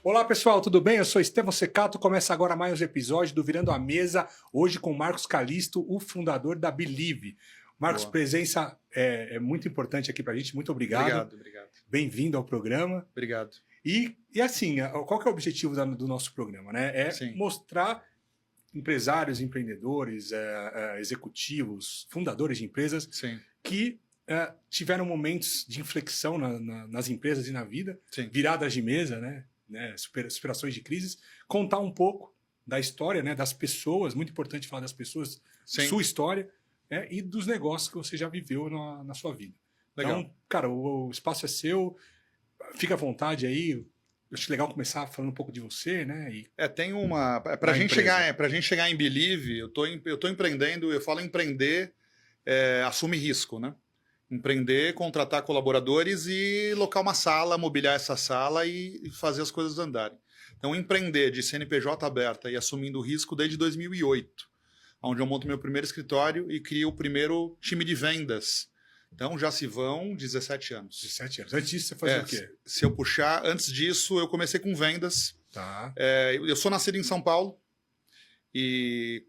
Olá pessoal, tudo bem? Eu sou Estevão Secato, começa agora mais um episódio do Virando a Mesa, hoje com Marcos Calisto, o fundador da Believe. Marcos, Boa. Presença é muito importante aqui pra gente, muito obrigado. Obrigado. Bem-vindo ao programa. Obrigado. E assim, qual que é o objetivo do nosso programa? Né? É Sim. mostrar empresários, empreendedores, executivos, fundadores de empresas Sim. que tiveram momentos de inflexão nas empresas e na vida, Sim. viradas de mesa, né? Superações de crises, contar um pouco da história, né? Das pessoas, muito importante falar das pessoas, Sim. sua história, né? E dos negócios que você já viveu na sua vida. Legal. Então, cara, o espaço é seu, fica à vontade aí. Eu acho legal começar falando um pouco de você, né? Tem uma... Pra gente chegar em Believe, eu tô empreendendo, eu falo empreender, assume risco, né? Empreender, contratar colaboradores e locar uma sala, mobiliar essa sala e fazer as coisas andarem. Então, empreender de CNPJ aberta e assumindo risco desde 2008, onde eu monto meu primeiro escritório e crio o primeiro time de vendas. Então, já se vão 17 anos. 17 anos. Antes disso, você fazia o quê? Se eu puxar, antes disso, eu comecei com vendas. Tá. Eu sou nascido em São Paulo e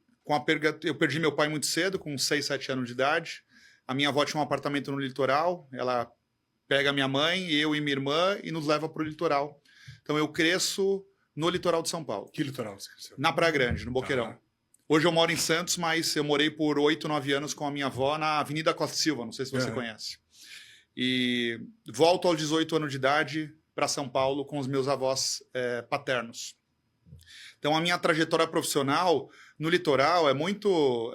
eu perdi meu pai muito cedo, com 6, 7 anos de idade. A minha avó tinha um apartamento no litoral, ela pega minha mãe, eu e minha irmã e nos leva para o litoral. Então eu cresço no litoral de São Paulo. Que litoral você cresceu? Na Praia Grande, no Boqueirão. Tá. Hoje eu moro em Santos, mas eu morei por 8, 9 anos com a minha avó na Avenida Costa Silva, não sei se você conhece. E volto aos 18 anos de idade para São Paulo com os meus avós paternos. Então a minha trajetória profissional no litoral é muito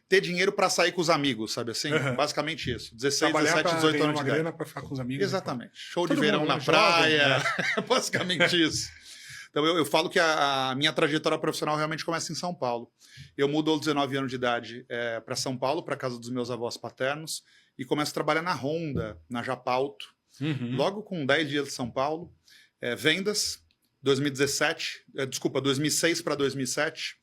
ter dinheiro para sair com os amigos, sabe assim? Basicamente isso. 16, 17, 18 anos de idade. Grana para ficar com os amigos. Exatamente. Show Todo de verão mundo, na né? praia. Jovem, né? Basicamente isso. Então eu falo que a minha trajetória profissional realmente começa em São Paulo. Eu mudo aos 19 anos de idade para São Paulo, para casa dos meus avós paternos, e começo a trabalhar na Honda, na Japauto, logo com 10 dias de São Paulo. Vendas, 2006 para 2007.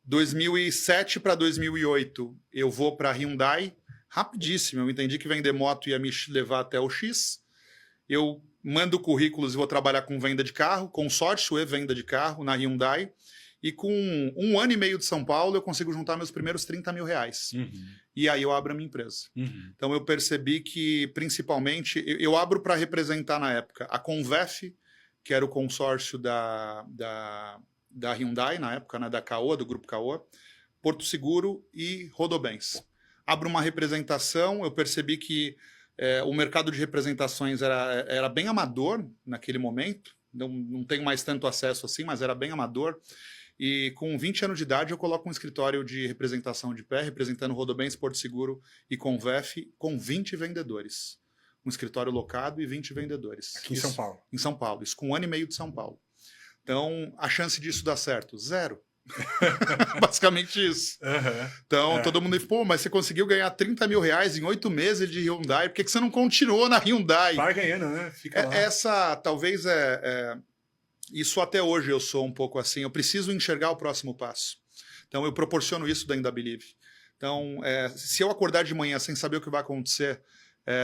2007 para 2008, eu vou para Hyundai, rapidíssimo. Eu entendi que vender moto ia me levar até o X. Eu mando currículos e vou trabalhar com venda de carro, consórcio e venda de carro na Hyundai. E com 1 ano e meio de São Paulo, eu consigo juntar meus primeiros 30 mil reais. E aí eu abro a minha empresa. Então eu percebi que, principalmente, eu abro para representar na época a Convef, que era o consórcio da Hyundai, na época, né, da Caoa, do Grupo Caoa, Porto Seguro e Rodobens. Abro uma representação, eu percebi que o mercado de representações era bem amador naquele momento, não tenho mais tanto acesso assim, mas era bem amador. E com 20 anos de idade eu coloco um escritório de representação de pé, representando Rodobens, Porto Seguro e Convef, com 20 vendedores. Um escritório locado e 20 vendedores. Aqui em São Paulo? Em São Paulo, isso com 1 ano e meio de São Paulo. Então, a chance disso dar certo? 0. Basicamente isso. Então, todo mundo diz, pô, mas você conseguiu ganhar 30 mil reais em 8 meses de Hyundai, por que você não continuou na Hyundai? Vai ganhando, né? Fica lá. Essa, talvez, isso até hoje eu sou um pouco assim, eu preciso enxergar o próximo passo. Então, eu proporciono isso dentro da Believe. Então, se eu acordar de manhã sem saber o que vai acontecer,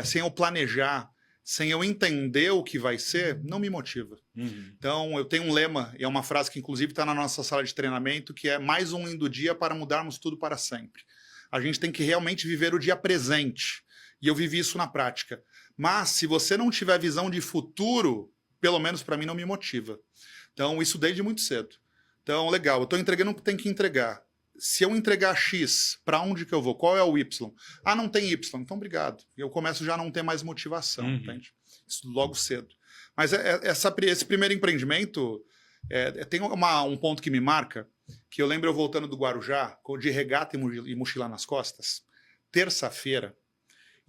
sem eu planejar, sem eu entender o que vai ser, não me motiva. Então, eu tenho um lema, e é uma frase que inclusive está na nossa sala de treinamento, que é mais um indo dia para mudarmos tudo para sempre. A gente tem que realmente viver o dia presente. E eu vivi isso na prática. Mas, se você não tiver visão de futuro, pelo menos para mim não me motiva. Então, isso desde muito cedo. Então, legal, eu estou entregando o que tem que entregar. Se eu entregar X, para onde que eu vou? Qual é o Y? Ah, não tem Y. Então, obrigado. Eu começo já a não ter mais motivação, entende? Isso logo cedo. Mas esse primeiro empreendimento tem um ponto que me marca, que eu lembro eu voltando do Guarujá, de regata e mochila nas costas, terça-feira,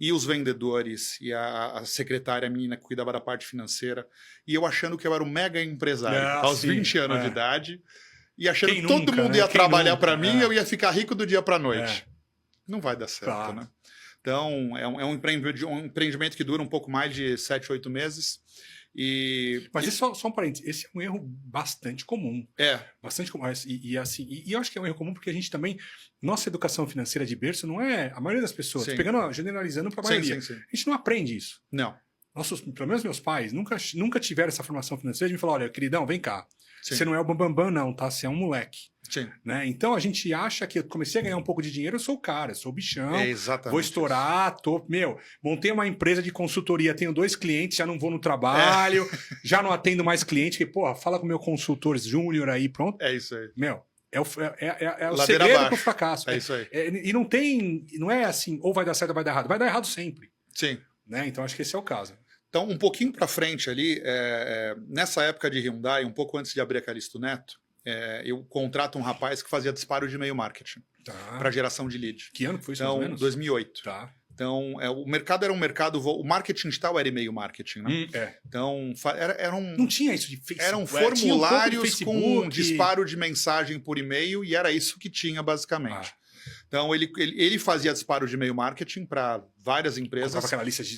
e os vendedores, e a secretária, a menina que cuidava da parte financeira, e eu achando que eu era um mega empresário, aos 20 anos de idade, e achando que todo mundo ia trabalhar para mim, eu ia ficar rico do dia para a noite. Não vai dar certo, né? Então, é um empreendimento que dura um pouco mais de 7, 8 meses. Mas só um parênteses, esse é um erro bastante comum. Bastante comum. E eu acho que é um erro comum porque a gente também, nossa educação financeira de berço não é a maioria das pessoas, generalizando para a maioria. Sim. A gente não aprende isso. Não. pelo menos meus pais, nunca tiveram essa formação financeira de me falar, olha, queridão, vem cá. Sim. Você não é o bambambam, não, tá? Você é um moleque. Sim. Né? Então a gente acha que eu comecei a ganhar um pouco de dinheiro, eu sou o cara, eu sou o bichão, vou estourar, montei uma empresa de consultoria, tenho 2 clientes, já não vou no trabalho, já não atendo mais cliente, que, porra, fala com o meu consultor júnior aí, pronto. É isso aí. É o segredo pro fracasso. É isso aí. E não é assim, ou vai dar certo ou vai dar errado sempre. Sim. Né? Então acho que esse é o caso. Então, um pouquinho para frente ali, nessa época de Hyundai, um pouco antes de abrir a Calixto Neto, eu contrato um rapaz que fazia disparo de e-mail marketing para geração de lead. Que ano que foi isso, então, mais ou menos? 2008. Tá. Então, o mercado era um mercado... O marketing digital era e-mail marketing, né? Então, não tinha isso de Facebook. Eram formulários com disparo de mensagem por e-mail e era isso que tinha, basicamente. Então, ele fazia disparo de e-mail marketing para várias empresas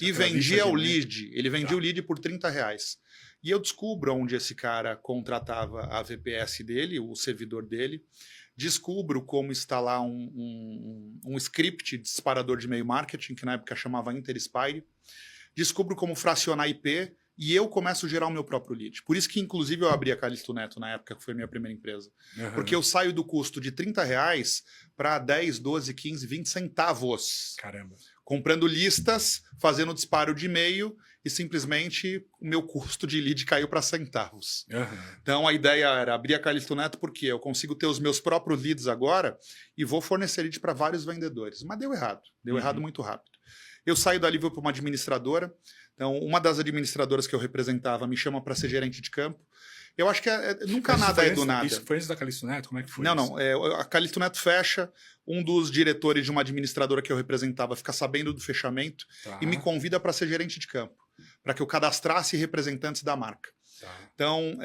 e vendia o lead. Ele vendia o lead por R$30. E eu descubro onde esse cara contratava a VPS dele, o servidor dele. Descubro como instalar um script de disparador de e-mail marketing, que na época chamava Interspire. Descubro como fracionar IP e eu começo a gerar o meu próprio lead. Por isso que, inclusive, eu abri a Calixto Neto na época, que foi a minha primeira empresa. Porque eu saio do custo de R$30 para 10, 12, 15, 20 centavos. Caramba. Comprando listas, fazendo disparo de e-mail e simplesmente o meu custo de lead caiu para centavos. Então a ideia era abrir a Calixto Neto porque eu consigo ter os meus próprios leads agora e vou fornecer lead para vários vendedores. Mas deu errado. Deu errado muito rápido. Eu saio dali, vou para uma administradora. Então, uma das administradoras que eu representava me chama para ser gerente de campo. Eu acho que nunca nada é do nada. Isso foi antes da Calixto Neto? Como é que foi isso? Não. A Calixto Neto fecha, um dos diretores de uma administradora que eu representava fica sabendo do fechamento e me convida para ser gerente de campo, para que eu cadastrasse representantes da marca. Então,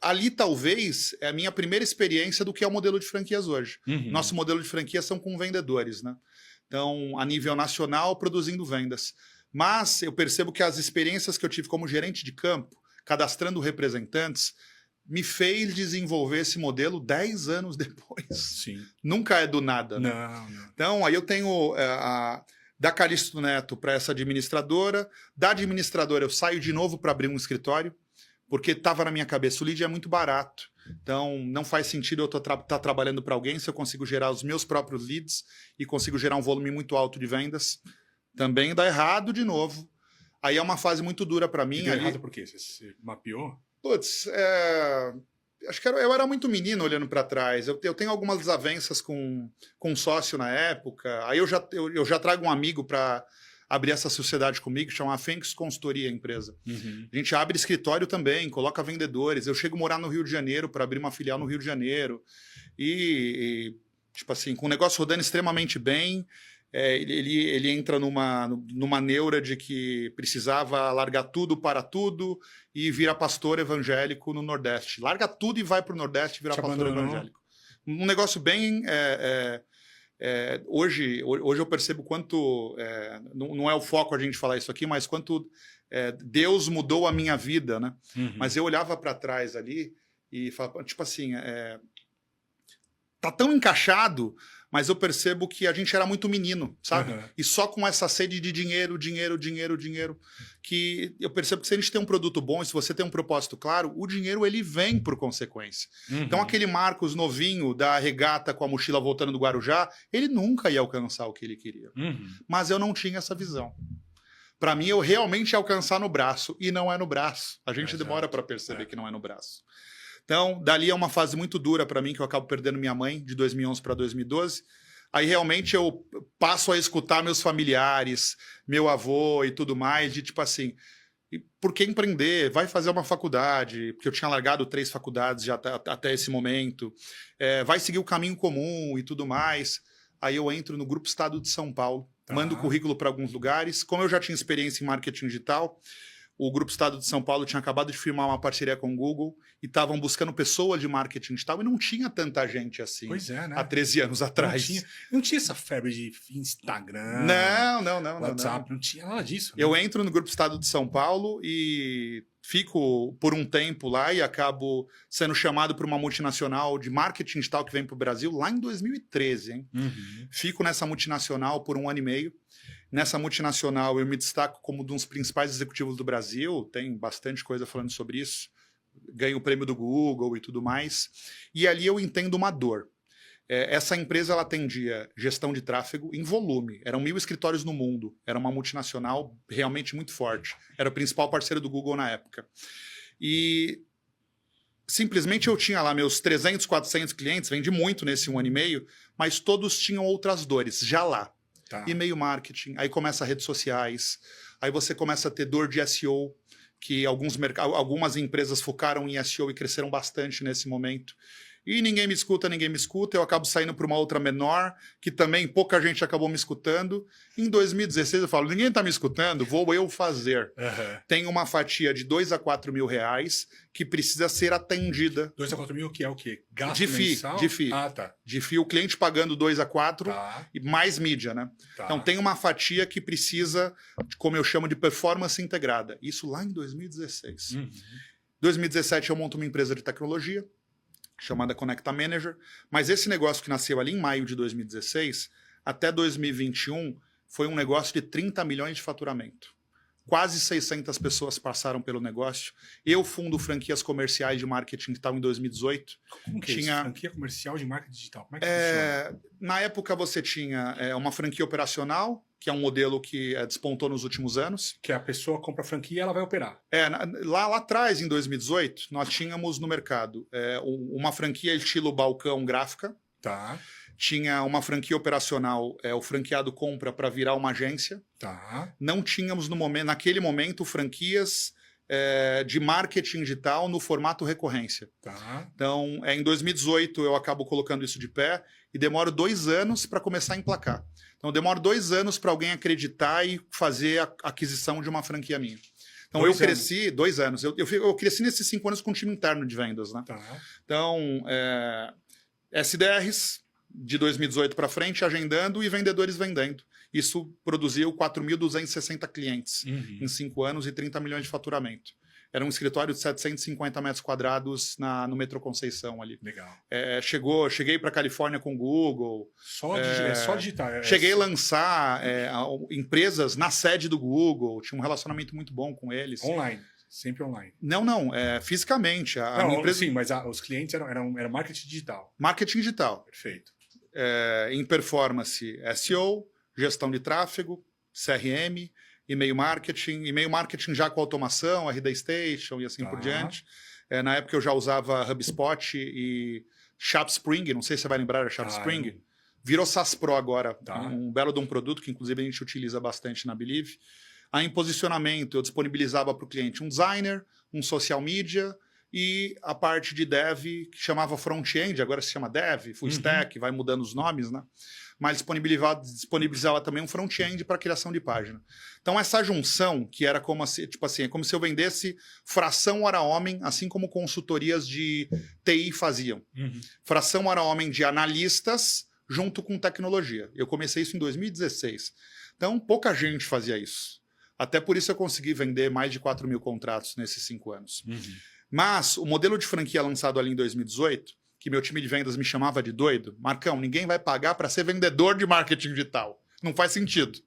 ali talvez é a minha primeira experiência do que é o modelo de franquias hoje. Nosso modelo de franquias são com vendedores, né? Então, a nível nacional, produzindo vendas. Mas eu percebo que as experiências que eu tive como gerente de campo, cadastrando representantes, me fez desenvolver esse modelo 10 anos depois. Sim. Nunca é do nada. Né? Não. Então, aí eu tenho da Calixto Neto para essa administradora. Da administradora, eu saio de novo para abrir um escritório, porque estava na minha cabeça, o lead é muito barato. Então, não faz sentido eu estar trabalhando para alguém se eu consigo gerar os meus próprios leads e consigo gerar um volume muito alto de vendas. Também dá errado de novo. Aí é uma fase muito dura para mim. E deu errado por quê? Você mapeou? Putz, acho que eu era muito menino olhando para trás. Eu tenho algumas desavenças com um sócio na época. Aí eu já trago um amigo para abrir essa sociedade comigo, chama a Fênix Consultoria, a empresa. A gente abre escritório também, coloca vendedores. Eu chego a morar no Rio de Janeiro para abrir uma filial no Rio de Janeiro. E tipo assim, com o negócio rodando extremamente bem, ele entra numa neura de que precisava largar tudo para tudo e vira pastor evangélico no Nordeste. Larga tudo e vai para o Nordeste e vira pastor evangélico. Um negócio bem... Hoje eu percebo quanto, não é o foco a gente falar isso aqui, mas quanto Deus mudou a minha vida, né? Mas eu olhava para trás ali e falava, tipo assim, tá tão encaixado, mas eu percebo que a gente era muito menino, sabe? E só com essa sede de dinheiro, que eu percebo que se a gente tem um produto bom, e se você tem um propósito claro, o dinheiro ele vem por consequência. Então aquele Marcos novinho da regata com a mochila voltando do Guarujá, ele nunca ia alcançar o que ele queria. Mas eu não tinha essa visão. Para mim, eu realmente ia alcançar no braço, e não é no braço. A gente demora para perceber que não é no braço. Então, dali é uma fase muito dura para mim, que eu acabo perdendo minha mãe, de 2011 para 2012. Aí, realmente, eu passo a escutar meus familiares, meu avô e tudo mais, de tipo assim, por que empreender? Vai fazer uma faculdade, porque eu tinha largado 3 faculdades já até esse momento. Vai seguir o caminho comum e tudo mais. Aí eu entro no Grupo Estado de São Paulo, mando o currículo para alguns lugares. Como eu já tinha experiência em marketing digital, o Grupo Estado de São Paulo tinha acabado de firmar uma parceria com o Google e estavam buscando pessoas de marketing digital e não tinha tanta gente assim. Pois é, né? Há 13 anos atrás. Não tinha essa febre de Instagram, não, WhatsApp, não tinha nada disso. Né? Eu entro no Grupo Estado de São Paulo e fico por um tempo lá e acabo sendo chamado por uma multinacional de marketing digital que vem para o Brasil lá em 2013. Hein? Fico nessa multinacional por 1 ano e meio. Nessa multinacional, eu me destaco como um dos principais executivos do Brasil, tem bastante coisa falando sobre isso, ganho o prêmio do Google e tudo mais, e ali eu entendo uma dor. Essa empresa ela atendia gestão de tráfego em volume, eram 1.000 escritórios no mundo, era uma multinacional realmente muito forte, era o principal parceiro do Google na época. E simplesmente eu tinha lá meus 300, 400 clientes, vendi muito nesse 1 ano e meio, mas todos tinham outras dores, já lá. Tá. E-mail marketing, aí começa redes sociais, aí você começa a ter dor de SEO, que algumas empresas focaram em SEO e cresceram bastante nesse momento. E ninguém me escuta, eu acabo saindo para uma outra menor, que também pouca gente acabou me escutando. Em 2016 eu falo, ninguém está me escutando, vou eu fazer. Uhum. Tem uma fatia de 2 a 4 mil reais que precisa ser atendida. 2 a 4 mil, que é o quê? Gasto De FII, mensal? de FII. Ah, tá. De FII, o cliente pagando 2 a 4 Tá. e mais mídia, né? Tá. Então tem uma fatia que precisa, como eu chamo de performance integrada. Isso lá em 2016. Uhum. 2017 eu monto uma empresa de tecnologia, chamada Conecta Manager, mas esse negócio que nasceu ali em maio de 2016, até 2021, foi um negócio de 30 milhões de faturamento. Quase 600 pessoas passaram pelo negócio. Eu fundo franquias comerciais de marketing digital em 2018. Como que é isso? Franquia comercial de marketing digital? Como é que funciona? Na época você tinha uma franquia operacional, que é um modelo que despontou nos últimos anos. Que a pessoa compra a franquia e ela vai operar. Lá atrás, em 2018, nós tínhamos no mercado uma franquia estilo balcão gráfica. Tá. Tinha uma franquia operacional, o franqueado compra para virar uma agência. Tá. Não tínhamos, naquele momento, franquias de marketing digital no formato recorrência. Tá. Então, em 2018, eu acabo colocando isso de pé e demoro 2 anos para começar a emplacar. Então, demoro 2 anos para alguém acreditar e fazer a aquisição de uma franquia minha. Então, eu cresci 2 anos. Eu cresci nesses 5 anos com um time interno de vendas, né? Tá. Então, SDRs de 2018 para frente, agendando e vendedores vendendo. Isso produziu 4.260 clientes em 5 anos e 30 milhões de faturamento. Era um escritório de 750 metros quadrados no Metrô Conceição ali. Legal. Cheguei para a Califórnia com o Google. Só digitar. Cheguei a lançar empresas na sede do Google. Tinha um relacionamento muito bom com eles. Online. Sempre online. Não, fisicamente. Empresa... Sim, mas os clientes eram marketing digital. Marketing digital. Perfeito. Em performance, SEO, gestão de tráfego, CRM, e-mail marketing já com automação, RD Station e assim por diante. Na época eu já usava HubSpot e ShopSpring, não sei se você vai lembrar da ShopSpring. Virou SaaS Pro agora, um belo de um produto que inclusive a gente utiliza bastante na Believe. Aí em posicionamento eu disponibilizava para o cliente um designer, um social media e a parte de dev que chamava front-end, agora se chama dev, full stack, vai mudando os nomes, né? Mas disponibilizava também um front-end para criação de página. Então essa junção, que era como é como se eu vendesse fração hora-homem, assim como consultorias de TI faziam. Fração hora-homem de analistas junto com tecnologia. Eu comecei isso em 2016. Então pouca gente fazia isso. Até por isso eu consegui vender mais de 4 mil contratos nesses 5 anos. Mas o modelo de franquia lançado ali em 2018, que meu time de vendas me chamava de doido, Marcão, ninguém vai pagar para ser vendedor de marketing digital. Não faz sentido.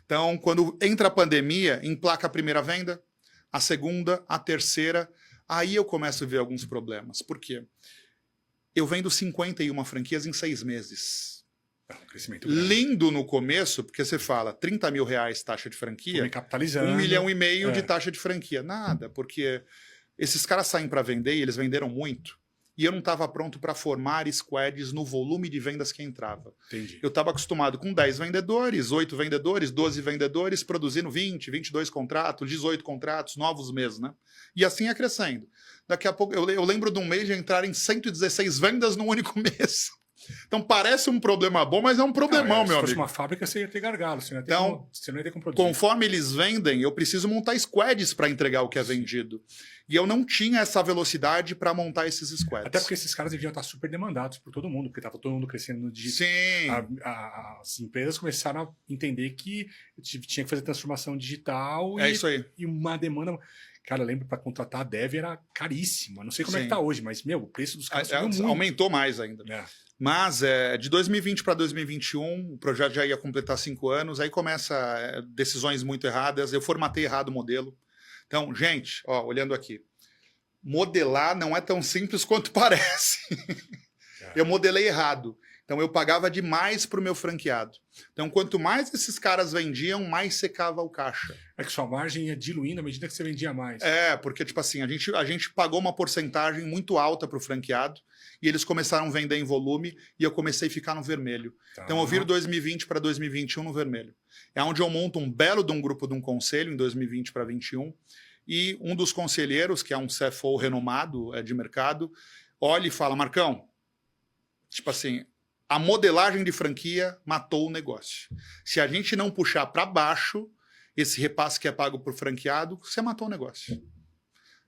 Então, quando entra a pandemia, emplaca a primeira venda, a segunda, a terceira, aí eu começo a ver alguns problemas. Por quê? Eu vendo 51 franquias em 6 meses. Um crescimento grande. Lindo no começo, porque você fala 30 mil reais taxa de franquia, capitalizando. 1,5 milhão de taxa de franquia. Nada, porque esses caras saem para vender e eles venderam muito. E eu não estava pronto para formar squads no volume de vendas que entrava. Entendi. Eu estava acostumado com 10 vendedores, 8 vendedores, 12 vendedores, produzindo 20, 22 contratos, 18 contratos, novos meses, né? E assim ia crescendo. Daqui a pouco, eu lembro de um mês de entrar em 116 vendas num único mês. Então parece um problema bom, mas é um problemão, meu amigo. Se fosse uma fábrica, você ia ter gargalo, você não ia ter como produzir. Conforme eles vendem, eu preciso montar squads para entregar o que é vendido. E eu não tinha essa velocidade para montar esses squads. Até porque esses caras deviam estar super demandados por todo mundo, porque estava todo mundo crescendo no digital. Sim. As empresas começaram a entender que tinha que fazer transformação digital. Isso aí. E uma demanda... Cara, eu lembro para contratar a Dev era caríssimo. Não sei como é que tá hoje, mas, meu, o preço dos caras aumentou mais ainda. Mas de 2020 para 2021, o projeto já ia completar 5 anos, aí começa decisões muito erradas, eu formatei errado o modelo. Então, gente, ó, olhando aqui, modelar não é tão simples quanto parece. Eu modelei errado. Então, eu pagava demais para o meu franqueado. Então, quanto mais esses caras vendiam, mais secava o caixa. É que sua margem ia diluindo à medida que você vendia mais. Porque, tipo assim, a gente pagou uma porcentagem muito alta para o franqueado e eles começaram a vender em volume e eu comecei a ficar no vermelho. Tá. Então, eu viro 2020 para 2021 no vermelho. É onde eu monto um belo de um grupo de um conselho em 2020 para 2021 e um dos conselheiros, que é um CFO renomado de mercado, olha e fala, Marcão, tipo assim, a modelagem de franquia matou o negócio. Se a gente não puxar para baixo esse repasse que é pago por franqueado, você matou o negócio.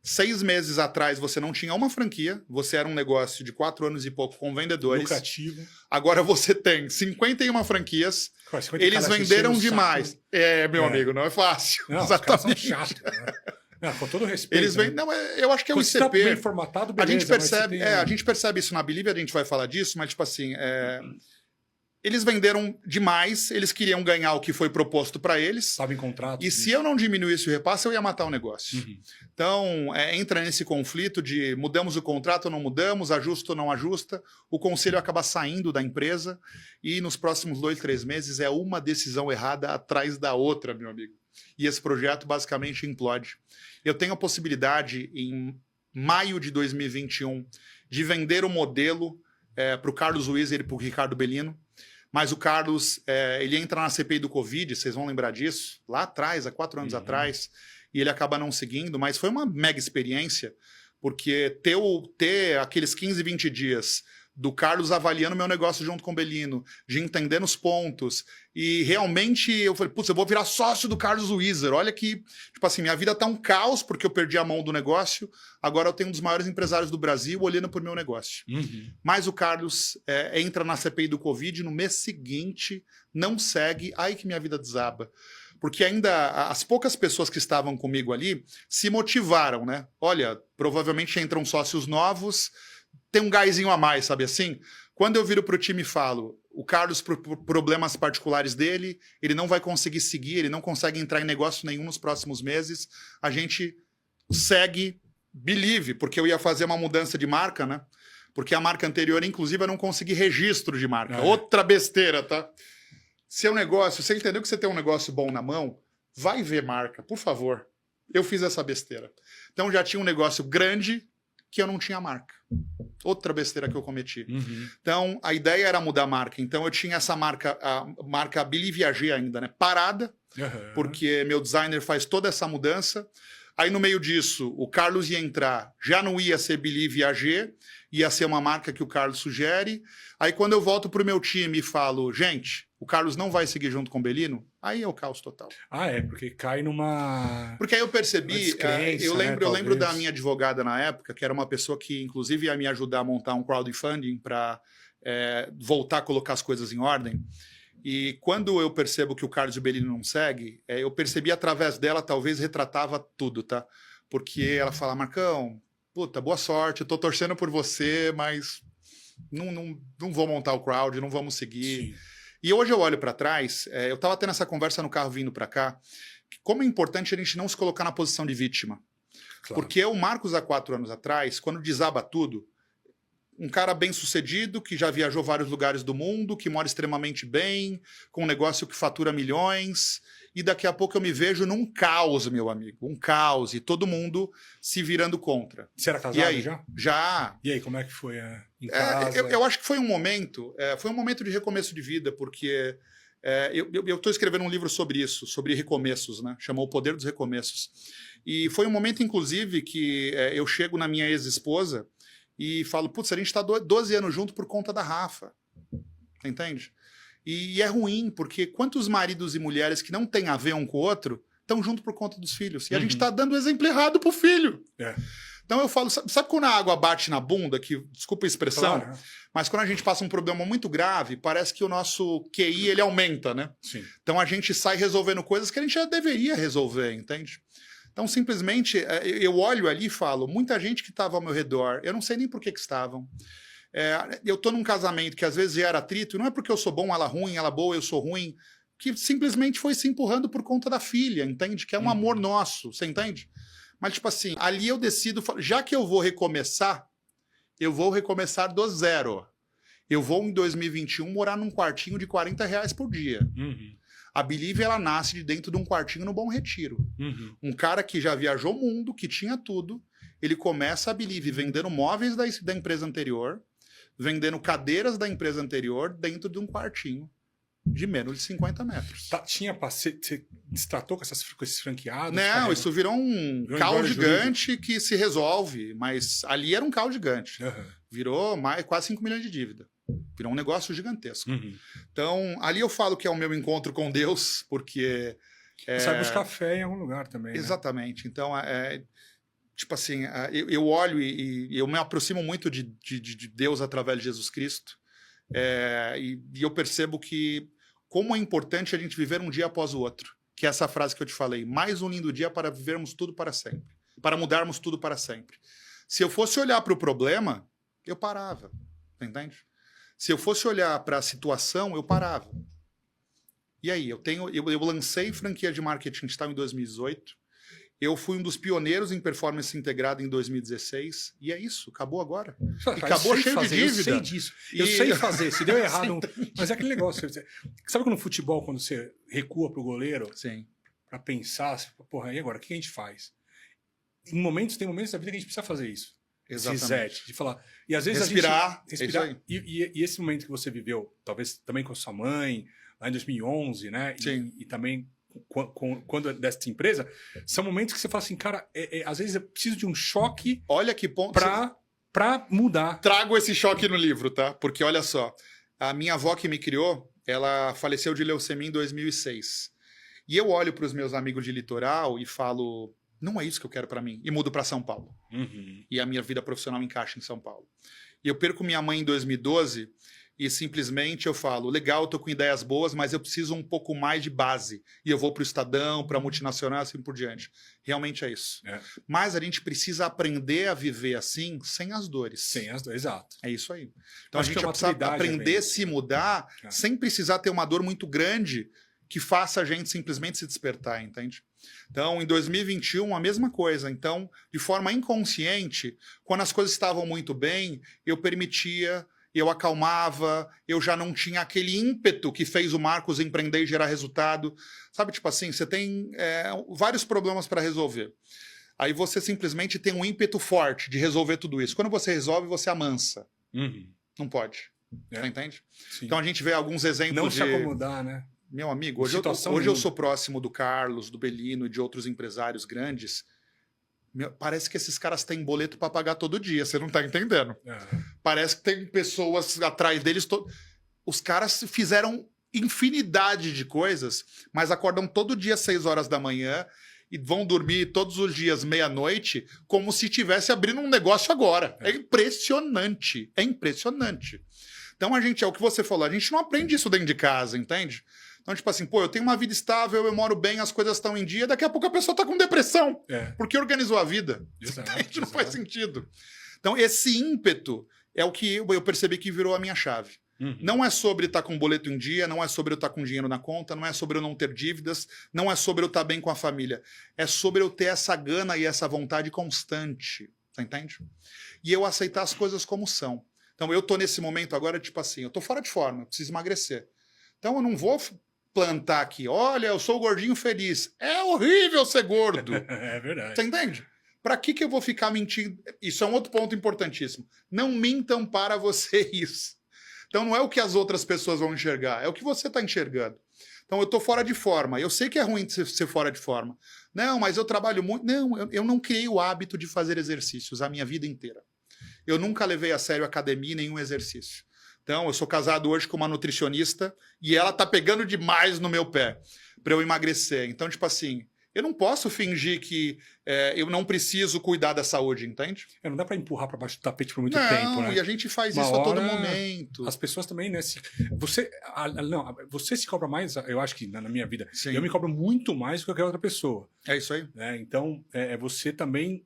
6 meses atrás você não tinha uma franquia, você era um negócio de 4 anos e pouco com vendedores. Lucrativo. Agora você tem 51 franquias, eles venderam demais. Meu amigo, não é fácil. Não, exatamente. Os caras são chatos, né? Não, com todo respeito. Eles vêm, não, eu acho que é o ICP. Tá bem formatado, beleza, a gente percebe isso na Believe, a gente vai falar disso, mas tipo assim, eles venderam demais, eles queriam ganhar o que foi proposto para eles. Estava em contrato. E se eu não diminuísse o repasse, eu ia matar o negócio. Uhum. Então, entra nesse conflito de mudamos o contrato ou não mudamos, ajusta ou não ajusta. O conselho acaba saindo da empresa e nos próximos 2, 3 meses é uma decisão errada atrás da outra, meu amigo. E esse projeto basicamente implode. Eu tenho a possibilidade, em maio de 2021, de vender o modelo para o Carlos Wieser e para o Ricardo Bellino. Mas o Carlos, ele entra na CPI do Covid, vocês vão lembrar disso, lá atrás, há 4 anos atrás, e ele acaba não seguindo, mas foi uma mega experiência, porque ter aqueles 15, 20 dias do Carlos avaliando meu negócio junto com o Bellino, de entender os pontos, e realmente eu falei, putz, eu vou virar sócio do Carlos Wieser, olha que, tipo assim, minha vida tá um caos porque eu perdi a mão do negócio, agora eu tenho um dos maiores empresários do Brasil olhando por meu negócio. Mas o Carlos entra na CPI do Covid, no mês seguinte, não segue, aí que minha vida desaba. Porque ainda as poucas pessoas que estavam comigo ali se motivaram, né? Olha, provavelmente entram sócios novos, tem um gásinho a mais, sabe assim? Quando eu viro para o time e falo, o Carlos, por problemas particulares dele, ele não vai conseguir seguir, ele não consegue entrar em negócio nenhum nos próximos meses, a gente segue Believe, porque eu ia fazer uma mudança de marca, né? Porque a marca anterior, inclusive, eu não consegui registro de marca. Outra besteira, tá? Seu negócio, você entendeu que você tem um negócio bom na mão? Vai ver marca, por favor. Eu fiz essa besteira. Então já tinha um negócio grande que eu não tinha marca. Outra besteira que eu cometi. Então, a ideia era mudar a marca. Então, eu tinha essa marca, a marca Believe AG ainda, né? Parada, porque meu designer faz toda essa mudança. Aí, no meio disso, o Carlos ia entrar, já não ia ser Believe AG, ia ser uma marca que o Carlos sugere. Aí, quando eu volto pro meu time e falo, gente, o Carlos não vai seguir junto com o Bellino, aí é o caos total. Porque cai numa... Porque aí eu percebi, eu lembro da minha advogada na época, que era uma pessoa que, inclusive, ia me ajudar a montar um crowdfunding para voltar a colocar as coisas em ordem. E quando eu percebo que o Carlos e o Bellino não seguem, eu percebi através dela, talvez retratava tudo, tá? Porque ela fala, Marcão, puta, boa sorte, eu tô torcendo por você, mas não vou montar o crowd, não vamos seguir. Sim. E hoje eu olho para trás, eu estava tendo essa conversa no carro vindo para cá, como é importante a gente não se colocar na posição de vítima. Claro. Porque o Marcos, há 4 anos atrás, quando desaba tudo, um cara bem sucedido, que já viajou vários lugares do mundo, que mora extremamente bem, com um negócio que fatura milhões, e daqui a pouco eu me vejo num caos, meu amigo, um caos, e todo mundo se virando contra. Você era casado aí, já? Já. E aí, como é que foi em casa? Eu acho que foi um momento de recomeço de vida, porque eu estou escrevendo um livro sobre isso, sobre recomeços, né? Chamou O Poder dos Recomeços. E foi um momento, inclusive, que eu chego na minha ex-esposa e falo, putz, a gente está 12 anos junto por conta da Rafa. Entende? E é ruim, porque quantos maridos e mulheres que não têm a ver um com o outro estão juntos por conta dos filhos? E a gente está dando o exemplo errado pro filho. Então eu falo, sabe quando a água bate na bunda, que, desculpa a expressão, claro, mas quando a gente passa um problema muito grave, parece que o nosso QI, ele aumenta, né? Sim. Então a gente sai resolvendo coisas que a gente já deveria resolver, entende? Então, simplesmente, eu olho ali e falo, muita gente que estava ao meu redor, eu não sei nem por que estavam. Eu estou num casamento que às vezes gera atrito, e não é porque eu sou bom, ela ruim, ela boa, eu sou ruim, que simplesmente foi se empurrando por conta da filha, entende? Que é um amor nosso, você entende? Mas, tipo assim, ali eu decido, já que eu vou recomeçar do zero. Eu vou, em 2021, morar num quartinho de R$40 por dia. A Believe, ela nasce de dentro de um quartinho no Bom Retiro. Um cara que já viajou o mundo, que tinha tudo, ele começa a Believe vendendo móveis da empresa anterior, vendendo cadeiras da empresa anterior dentro de um quartinho de menos de 50 metros. Você tratou com esses franqueados? Não, isso virou um caos gigante que se resolve, mas ali era um caos gigante. Virou quase 5 milhões de dívida. Virou um negócio gigantesco. Então, ali eu falo que é o meu encontro com Deus, porque... Você vai buscar fé em algum lugar também, exatamente. Né? Então, tipo assim, eu olho e eu me aproximo muito de Deus através de Jesus Cristo. E eu percebo que como é importante a gente viver um dia após o outro. Que é essa frase que eu te falei. Mais um lindo dia para vivermos tudo para sempre. Para mudarmos tudo para sempre. Se eu fosse olhar para o problema, eu parava. Entende? Se eu fosse olhar para a situação, eu parava. E aí, eu lancei franquia de marketing digital em 2018. Eu fui um dos pioneiros em performance integrada em 2016. E é isso, acabou agora. E acabou cheio de dívida. Eu sei disso. Eu sei fazer. Se deu errado... Mas é aquele negócio. Sabe quando no futebol, quando você recua pro goleiro? Sim. Pra pensar, porra, e agora? O que a gente faz? Tem momentos da vida que a gente precisa fazer isso. Exatamente. De falar. E às vezes respirar. Respirar. E esse momento que você viveu, talvez também com a sua mãe, lá em 2011, né? Sim. E também quando dessa empresa, são momentos que você fala assim, cara, às vezes eu preciso de um choque. Olha que ponto. Pra mudar. Trago esse choque no livro, tá? Porque olha só, a minha avó que me criou, ela faleceu de leucemia em 2006. E eu olho para os meus amigos de litoral e falo, não é isso que eu quero para mim. E mudo para São Paulo. E a minha vida profissional encaixa em São Paulo. E eu perco minha mãe em 2012 e simplesmente eu falo, legal, eu tô com ideias boas, mas eu preciso um pouco mais de base. E eu vou para o Estadão, para a multinacional, assim por diante. Realmente é isso. Mas a gente precisa aprender a viver assim, sem as dores. Exato. É isso aí. Então a gente precisa aprender a se mudar sem precisar ter uma dor muito grande que faça a gente simplesmente se despertar, entende? Então, em 2021, a mesma coisa. Então, de forma inconsciente, quando as coisas estavam muito bem, eu permitia, eu acalmava, eu já não tinha aquele ímpeto que fez o Marcos empreender e gerar resultado. Sabe, tipo assim, você tem vários problemas para resolver. Aí você simplesmente tem um ímpeto forte de resolver tudo isso. Quando você resolve, você amansa. Não pode. Você entende? Sim. Então, a gente vê alguns exemplos não se acomodar, né? Meu amigo, hoje eu sou próximo do Carlos, do Bellino e de outros empresários grandes. Parece que esses caras têm boleto para pagar todo dia, você não tá entendendo. Parece que tem pessoas atrás deles. Os caras fizeram infinidade de coisas, mas acordam todo dia às 6 horas da manhã e vão dormir todos os dias meia-noite como se estivesse abrindo um negócio agora. É impressionante. É impressionante. Então, é o que você falou, a gente não aprende isso dentro de casa, entende? Então, tipo assim, eu tenho uma vida estável, eu moro bem, as coisas estão em dia, daqui a pouco a pessoa tá com depressão. Porque organizou a vida. Exato. Não faz sentido. Então, esse ímpeto é o que eu percebi que virou a minha chave. Não é sobre estar com boleto em dia, não é sobre eu estar com dinheiro na conta, não é sobre eu não ter dívidas, não é sobre eu estar bem com a família. É sobre eu ter essa gana e essa vontade constante. Você entende? E eu aceitar as coisas como são. Então, eu tô nesse momento agora, tipo assim, eu tô fora de forma, eu preciso emagrecer. Então, eu não vou plantar aqui, olha, eu sou gordinho feliz. É horrível ser gordo. É verdade. Você entende? Pra que eu vou ficar mentindo? Isso é um outro ponto importantíssimo. Não mintam para vocês. Então, não é o que as outras pessoas vão enxergar, é o que você tá enxergando. Então, eu tô fora de forma. Eu sei que é ruim ser fora de forma. Não, mas eu trabalho muito. Não, eu não criei o hábito de fazer exercícios a minha vida inteira. Eu nunca levei a sério academia e nenhum exercício. Então, eu sou casado hoje com uma nutricionista e ela tá pegando demais no meu pé para eu emagrecer. Então, tipo assim, Eu não posso fingir que eu não preciso cuidar da saúde, entende? Não dá para empurrar para baixo do tapete por muito tempo, né? E a gente faz isso a todo momento. As pessoas também, né? Você se cobra mais, eu acho que na minha vida, Sim. Eu me cobro muito mais do que qualquer outra pessoa. É isso aí. Né? Então, você também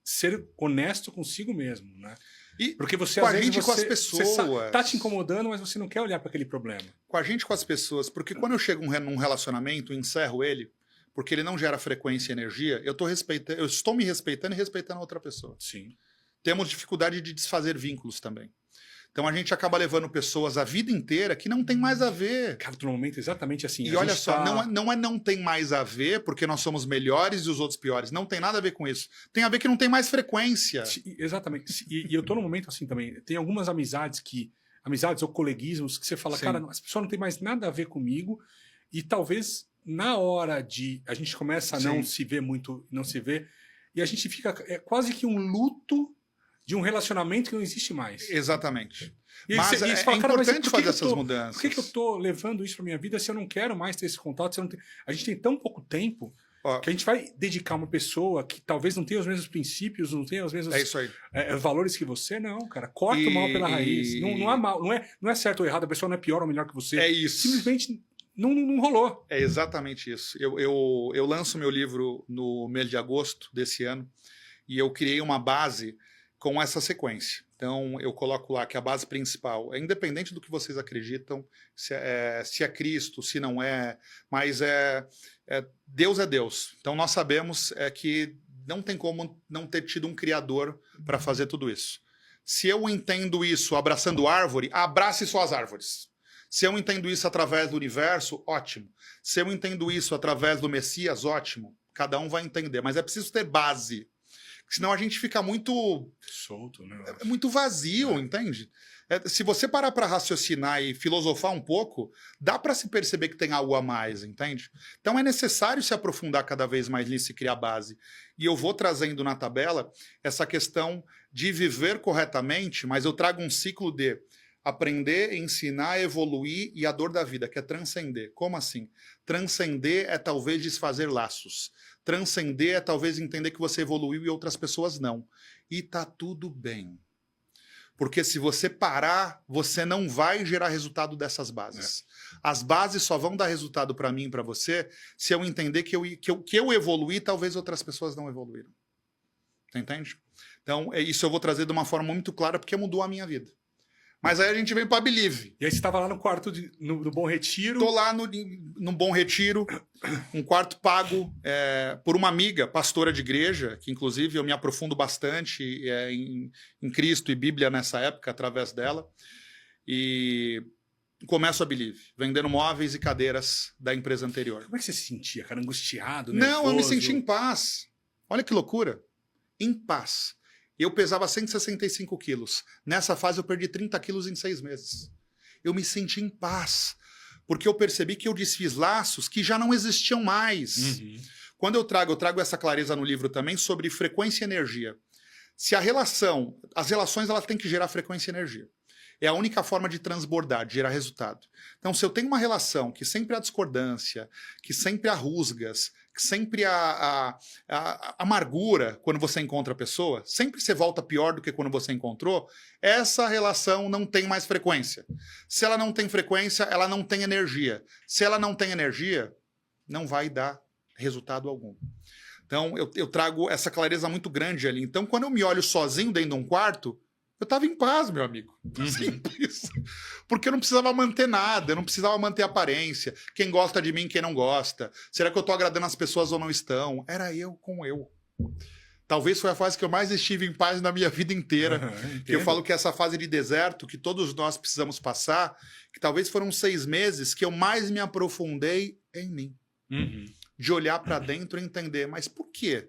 ser honesto consigo mesmo, né? E porque você, com às a vezes, gente, com as pessoas. Tá te incomodando, mas você não quer olhar para aquele problema. Com a gente, com as pessoas. Porque quando eu chego num relacionamento, encerro ele, porque ele não gera frequência e energia, eu estou me respeitando e respeitando a outra pessoa. Sim. Temos dificuldade de desfazer vínculos também. Então a gente acaba levando pessoas a vida inteira que não tem mais a ver. Cara, no momento exatamente assim. E olha só, não tem mais a ver porque nós somos melhores e os outros piores. Não tem nada a ver com isso. Tem a ver que não tem mais frequência. Exatamente. E eu tô num momento assim também. Tem algumas amizades ou coleguismos que você fala, cara, as pessoas não tem mais nada a ver comigo e talvez na hora de a gente começa a não se ver muito, não se vê, e a gente fica quase que um luto de um relacionamento que não existe mais. Exatamente. Mas é importante fazer essas mudanças. Por que eu tô levando isso pra minha vida se eu não quero mais ter esse contato? A gente tem tão pouco tempo que a gente vai dedicar uma pessoa que talvez não tenha os mesmos princípios, não tenha os mesmos valores que você, não, cara. Corta o mal pela raiz. Não há mal, não é certo ou errado, a pessoa não é pior ou melhor que você. É isso. Simplesmente não rolou. É exatamente isso. Eu lanço meu livro no mês de agosto desse ano e eu criei uma base com essa sequência. Então, eu coloco lá que a base principal é independente do que vocês acreditam, se é Cristo, se não é, mas Deus é Deus. Então, nós sabemos que não tem como não ter tido um Criador para fazer tudo isso. Se eu entendo isso abraçando árvore, abrace suas árvores. Se eu entendo isso através do universo, ótimo. Se eu entendo isso através do Messias, ótimo. Cada um vai entender, mas é preciso ter base. Senão a gente fica muito solto, né? Muito vazio, entende? Se você parar para raciocinar e filosofar um pouco, dá para se perceber que tem algo a mais, entende? Então é necessário se aprofundar cada vez mais nisso e criar base. E eu vou trazendo na tabela essa questão de viver corretamente, mas eu trago um ciclo de aprender, ensinar, evoluir e a dor da vida, que é transcender. Como assim? Transcender é talvez desfazer laços. Transcender é talvez entender que você evoluiu e outras pessoas não. E tá tudo bem. Porque se você parar, você não vai gerar resultado dessas bases. As bases só vão dar resultado para mim e para você se eu entender que eu evoluí, talvez outras pessoas não evoluíram. Você entende? Então, isso eu vou trazer de uma forma muito clara porque mudou a minha vida. Mas aí a gente veio para Believe. E aí você estava lá no quarto no Bom Retiro? Tô lá no Bom Retiro, um quarto pago por uma amiga, pastora de igreja, que inclusive eu me aprofundo bastante em Cristo e Bíblia nessa época, através dela. E começo a Believe, vendendo móveis e cadeiras da empresa anterior. Como é que você se sentia, cara? Angustiado, nervoso? Não, eu me senti em paz. Olha que loucura. Em paz. Eu pesava 165 quilos. Nessa fase eu perdi 30 quilos em 6 meses. Eu me senti em paz, porque eu percebi que eu desfiz laços que já não existiam mais. Uhum. Quando eu trago essa clareza no livro também sobre frequência e energia. Se as relações elas têm que gerar frequência e energia. É a única forma de transbordar, de gerar resultado. Então, se eu tenho uma relação que sempre há discordância, que sempre há rusgas, que sempre há amargura quando você encontra a pessoa, sempre você volta pior do que quando você encontrou, essa relação não tem mais frequência. Se ela não tem frequência, ela não tem energia. Se ela não tem energia, não vai dar resultado algum. Então, eu trago essa clareza muito grande ali. Então, quando eu me olho sozinho dentro de um quarto, eu estava em paz, meu amigo. Simples. Porque eu não precisava manter nada, eu não precisava manter aparência. Quem gosta de mim, quem não gosta. Será que eu estou agradando as pessoas ou não estão? Era eu com eu. Talvez foi a fase que eu mais estive em paz na minha vida inteira. Que eu falo que essa fase de deserto que todos nós precisamos passar, que talvez foram 6 meses que eu mais me aprofundei em mim. Uhum. De olhar para dentro e entender, mas por quê?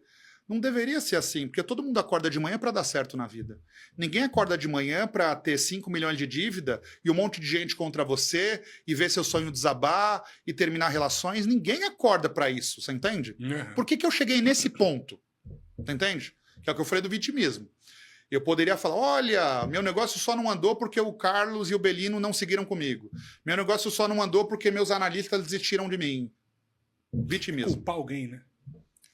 Não deveria ser assim, porque todo mundo acorda de manhã para dar certo na vida. Ninguém acorda de manhã para ter 5 milhões de dívida e um monte de gente contra você e ver seu sonho desabar e terminar relações. Ninguém acorda para isso, você entende? Uhum. Por que eu cheguei nesse ponto? Você entende? Que é o que eu falei do vitimismo. Eu poderia falar, olha, meu negócio só não andou porque o Carlos e o Belino não seguiram comigo. Meu negócio só não andou porque meus analistas desistiram de mim. Vitimismo. Culpar alguém, né?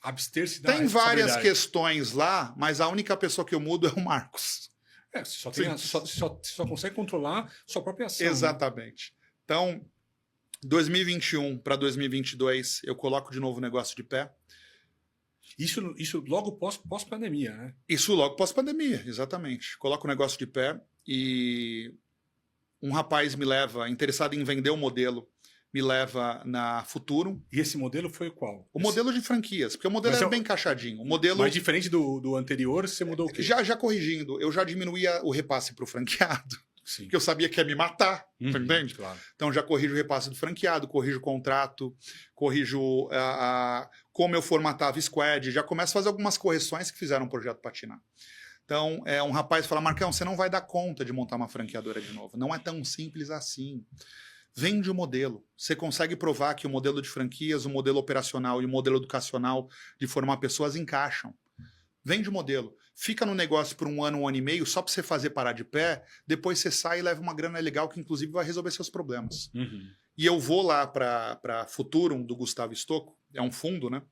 Abster-se da Tem várias questões lá, mas a única pessoa que eu mudo é o Marcos. Só consegue controlar sua própria ação. Exatamente. Né? Então, 2021 para 2022, eu coloco de novo o negócio de pé. Isso logo pós-pandemia, né? Isso logo pós-pandemia, exatamente. Coloco o negócio de pé e um rapaz me leva, interessado em vender o modelo, me leva na Futuro. E esse modelo foi qual? Modelo de franquias, porque o modelo era bem encaixadinho. O modelo... Mas diferente do anterior, você mudou o quê? Já corrigindo, eu já diminuía o repasse para o franqueado. Sim. Porque eu sabia que ia me matar, entende? Claro. Então já corrijo o repasse do franqueado, corrijo o contrato, corrijo como eu formatava squad, já começo a fazer algumas correções que fizeram o projeto patinar. Então, um rapaz fala, Marcão, você não vai dar conta de montar uma franqueadora de novo. Não é tão simples assim. Vende o modelo. Você consegue provar que o modelo de franquias, o modelo operacional e o modelo educacional de formar pessoas encaixam. Vende o modelo. Fica no negócio por um ano e meio, só para você fazer parar de pé, depois você sai e leva uma grana legal que inclusive vai resolver seus problemas. E eu vou lá para Futurum, do Gustavo Stocco, é um fundo, né?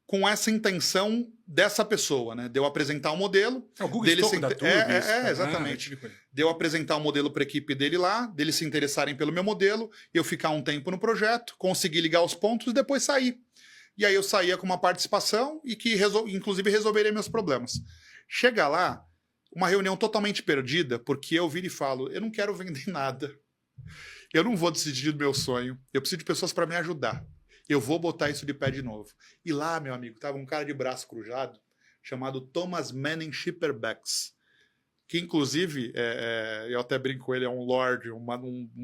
Com essa intenção dessa pessoa, né? De eu apresentar o modelo. É o Google Stocco da Turbo, exatamente. De eu apresentar o modelo para a equipe dele lá, deles se interessarem pelo meu modelo, eu ficar um tempo no projeto, conseguir ligar os pontos e depois sair. E aí eu saía com uma participação e que, inclusive, resolveria meus problemas. Chega lá, uma reunião totalmente perdida, porque eu viro e falo, eu não quero vender nada. Eu não vou decidir do meu sonho. Eu preciso de pessoas para me ajudar. Eu vou botar isso de pé de novo. E lá, meu amigo, tava um cara de braço cruzado, chamado Thomas Manning Schipperbecks, que, inclusive, eu até brinco com ele, é um lord,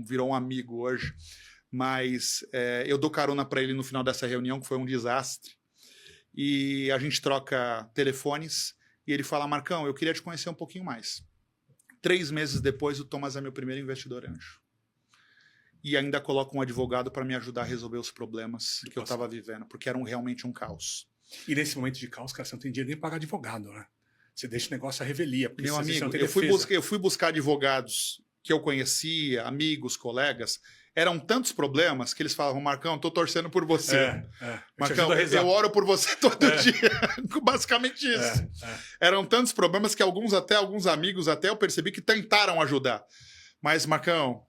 virou um amigo hoje. Mas eu dou carona para ele no final dessa reunião, que foi um desastre. E a gente troca telefones e ele fala, Marcão, eu queria te conhecer um pouquinho mais. 3 meses depois, o Thomas é meu primeiro investidor anjo. E ainda coloca um advogado para me ajudar a resolver os problemas que eu estava vivendo, porque era realmente um caos. E nesse momento de caos, cara, você não tem dinheiro nem para pagar advogado, né? Você deixa o negócio à revelia. Meu amigo, eu fui buscar advogados que eu conhecia, amigos, colegas. Eram tantos problemas que eles falavam, Marcão, tô torcendo por você. Marcão, eu oro por você todo dia. Basicamente isso. Eram tantos problemas que alguns amigos até eu percebi que tentaram ajudar. Mas, Marcão,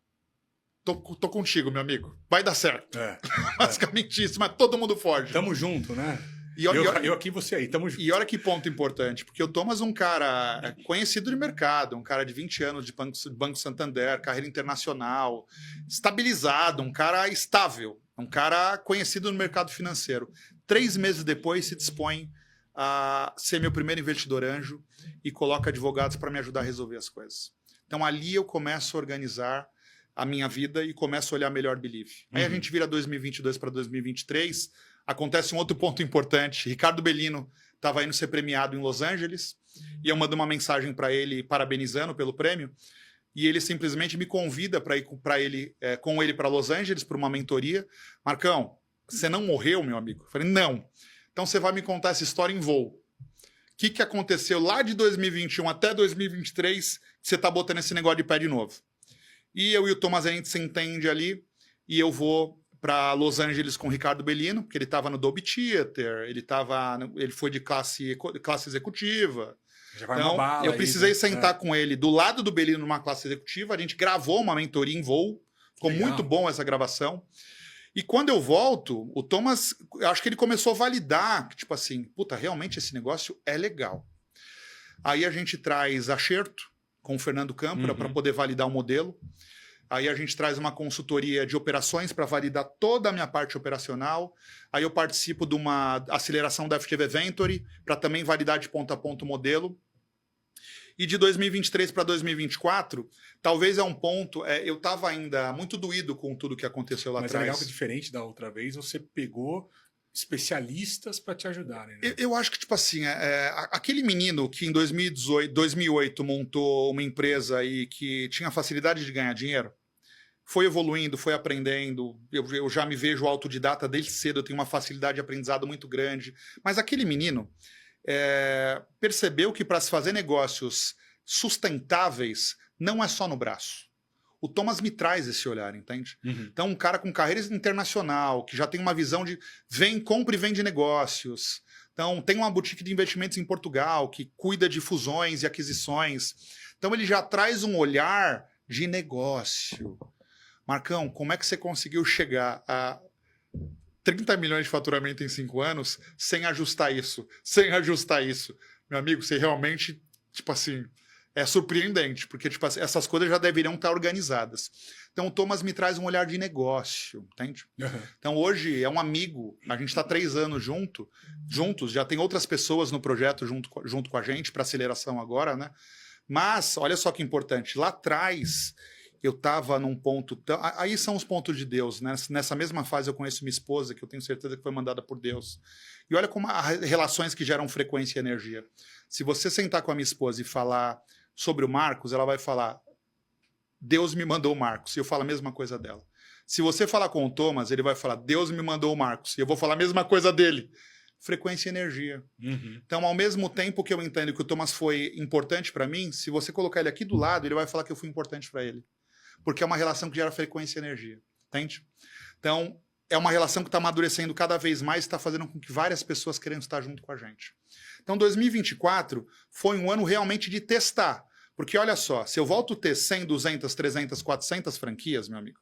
tô contigo, meu amigo. Vai dar certo. Basicamente isso, mas todo mundo foge. Tamo junto, né? Eu aqui, você aí, tamo junto. E olha que ponto importante, porque o Thomas é um cara conhecido de mercado, um cara de 20 anos de Banco Santander, carreira internacional, estabilizado, um cara estável, um cara conhecido no mercado financeiro. 3 meses depois se dispõe a ser meu primeiro investidor anjo e coloca advogados para me ajudar a resolver as coisas. Então ali eu começo a organizar a minha vida e começo a olhar melhor Believe. Aí a gente vira 2022 para 2023, acontece um outro ponto importante. Ricardo Bellino estava indo ser premiado em Los Angeles e eu mando uma mensagem para ele parabenizando pelo prêmio e ele simplesmente me convida para ir com ele para Los Angeles para uma mentoria. Marcão, você não morreu, meu amigo? Eu falei, não. Então você vai me contar essa história em voo. O que aconteceu lá de 2021 até 2023 que você está botando esse negócio de pé de novo? E eu e o Thomas, a gente se entende ali e eu vou para Los Angeles com o Ricardo Bellino, porque ele estava no Dolby Theater, ele foi de classe executiva. Então, eu precisei sentar com ele do lado do Bellino numa classe executiva, a gente gravou uma mentoria em voo, ficou muito bom essa gravação. E quando eu volto, o Thomas, eu acho que ele começou a validar, tipo assim, puta, realmente esse negócio é legal. Aí a gente traz acerto com o Fernando Câmpora para poder validar o modelo. Aí a gente traz uma consultoria de operações para validar toda a minha parte operacional. Aí eu participo de uma aceleração da FTV Venture para também validar de ponta a ponta o modelo. E de 2023 para 2024, talvez é um ponto... eu estava ainda muito doído com tudo que aconteceu lá atrás. Mas é legal que, diferente da outra vez, você pegou especialistas para te ajudarem. Né? Eu acho que, tipo assim, aquele menino que em 2008 montou uma empresa e que tinha facilidade de ganhar dinheiro, foi evoluindo, foi aprendendo. Eu já me vejo autodidata desde cedo, eu tenho uma facilidade de aprendizado muito grande. Mas aquele menino percebeu que para se fazer negócios sustentáveis não é só no braço. O Thomas me traz esse olhar, entende? Então, um cara com carreira internacional, que já tem uma visão de compra e vende negócios. Então, tem uma boutique de investimentos em Portugal, que cuida de fusões e aquisições. Então, ele já traz um olhar de negócio. Marcão, como é que você conseguiu chegar a 30 milhões de faturamento em 5 anos sem ajustar isso? Sem ajustar isso. Meu amigo, você realmente, tipo assim... É surpreendente, porque tipo, essas coisas já deveriam estar organizadas. Então, o Thomas me traz um olhar de negócio, entende? Então, hoje é um amigo, a gente está 3 anos juntos, já tem outras pessoas no projeto junto com a gente, para aceleração agora, né? Mas, olha só que importante, lá atrás eu estava num ponto... Aí são os pontos de Deus, né? Nessa mesma fase eu conheço minha esposa, que eu tenho certeza que foi mandada por Deus. E olha como há relações que geram frequência e energia. Se você sentar com a minha esposa e falar... sobre o Marcos, ela vai falar, Deus me mandou o Marcos, e eu falo a mesma coisa dela. Se você falar com o Thomas, ele vai falar, Deus me mandou o Marcos, e eu vou falar a mesma coisa dele. Frequência e energia. Então, ao mesmo tempo que eu entendo que o Thomas foi importante para mim, se você colocar ele aqui do lado, ele vai falar que eu fui importante para ele. Porque é uma relação que gera frequência e energia. Entende? Então, é uma relação que está amadurecendo cada vez mais e está fazendo com que várias pessoas queiram estar junto com a gente. Então, 2024 foi um ano realmente de testar. Porque, olha só, se eu volto a ter 100, 200, 300, 400 franquias, meu amigo,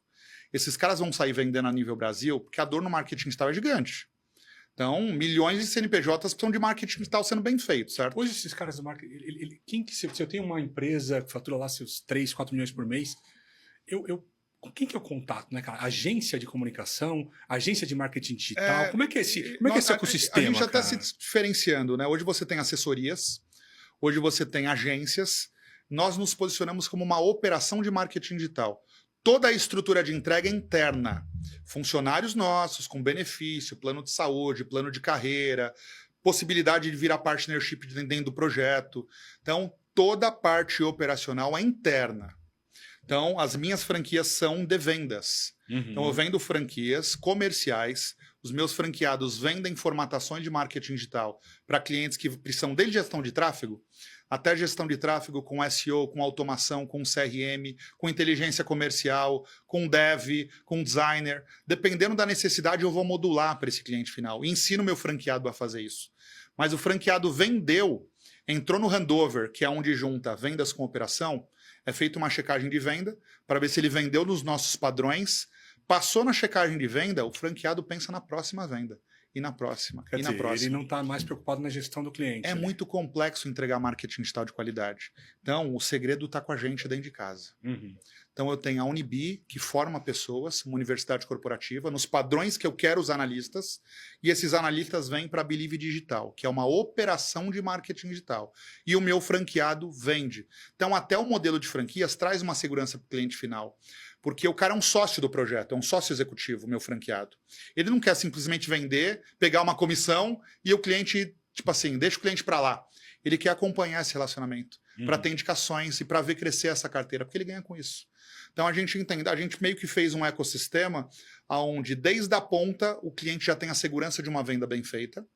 esses caras vão sair vendendo a nível Brasil, porque a dor no marketing digital é gigante. Então, milhões de CNPJs precisam de marketing digital sendo bem feito, certo? Hoje, esses caras do marketing... se eu tenho uma empresa que fatura lá seus 3, 4 milhões por mês, quem que é o contato, né, cara? Agência de comunicação, agência de marketing digital, como é que é esse ecossistema, a gente já está se diferenciando, né? Hoje você tem assessorias, hoje você tem agências, nós nos posicionamos como uma operação de marketing digital. Toda a estrutura de entrega é interna. Funcionários nossos, com benefício, plano de saúde, plano de carreira, possibilidade de virar partnership dentro do projeto. Então, toda a parte operacional é interna. Então, as minhas franquias são de vendas. Então, eu vendo franquias comerciais. Os meus franqueados vendem formatações de marketing digital para clientes que precisam desde gestão de tráfego até gestão de tráfego com SEO, com automação, com CRM, com inteligência comercial, com dev, com designer. Dependendo da necessidade, eu vou modular para esse cliente final. E ensino meu franqueado a fazer isso. Mas o franqueado vendeu, entrou no handover, que é onde junta vendas com operação, é feita uma checagem de venda para ver se ele vendeu nos nossos padrões. Passou na checagem de venda, o franqueado pensa na próxima venda. E na próxima, Quer dizer, ele não está mais preocupado na gestão do cliente. É muito complexo entregar marketing digital de qualidade. Então, o segredo está com a gente dentro de casa. Então, eu tenho a Unibi, que forma pessoas, uma universidade corporativa, nos padrões que eu quero os analistas, e esses analistas vêm para a Believe Digital, que é uma operação de marketing digital. E o meu franqueado vende. Então, até o modelo de franquias traz uma segurança para o cliente final. Porque o cara é um sócio do projeto, é um sócio executivo, meu franqueado. Ele não quer simplesmente vender, pegar uma comissão e o cliente, tipo assim, deixa o cliente para lá. Ele quer acompanhar esse relacionamento, para ter indicações e para ver crescer essa carteira, porque ele ganha com isso. Então a gente entende, a gente meio que fez um ecossistema onde desde a ponta o cliente já tem a segurança de uma venda bem feita.